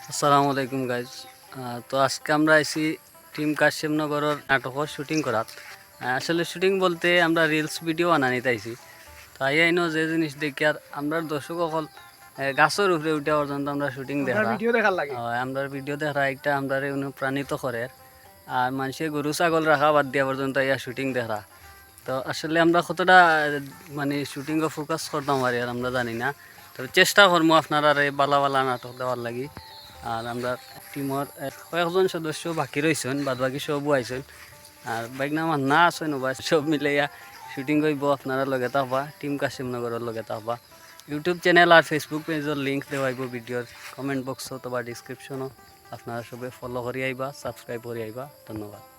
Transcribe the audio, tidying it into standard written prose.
আসসালামু আলাইকুম গাইজ। তো আজকে আমরা আইছি টিম কাশিমনগরের নাটকের শুটিং করাত। আসলে শুটিং বলতে আমরা রিলস ভিডিও বানানিতে আইছি। তো আইনো যে জিনিস দেখি আর আমরা দর্শক সকল গাছের উপরে উঠে পর্যন্ত আমরা শুটিং দেখা আমরা ভিডিও দেখা একটা আমরা অনুপ্রাণিত করে। আর মানুষের গরু ছাগল রাখা বাদ দিয়া পর্যন্ত ইয়া শুটিং দেখা। তো আসলে আমরা কতটা মানে শুটিংও ফোকাস করতাম পারি আর আমরা জানি না। তবে চেষ্টা করবো আপনারা বালা বালা নাটক দেওয়ার লাগি। আর আমরা টিমর কয়েকজন সদস্য বাকি রয়েছেন, বাদ বাকি সবও আইসেন। আর বাইক আমার না আছেন বা সব মিলাইয়া শুটিং করব, আপনারা লগে থাকবা। টিম কাশিমনগরের লগে থাকবা। ইউটিউব চ্যানেল আর ফেসবুক পেজের লিঙ্ক দেওয়া আইব ভিডিওর কমেন্ট বক্সত বা ডিসক্রিপশনও। আপনারা সবাই ফলো করে আইবা, সাবস্ক্রাইব করে আইবা। ধন্যবাদ।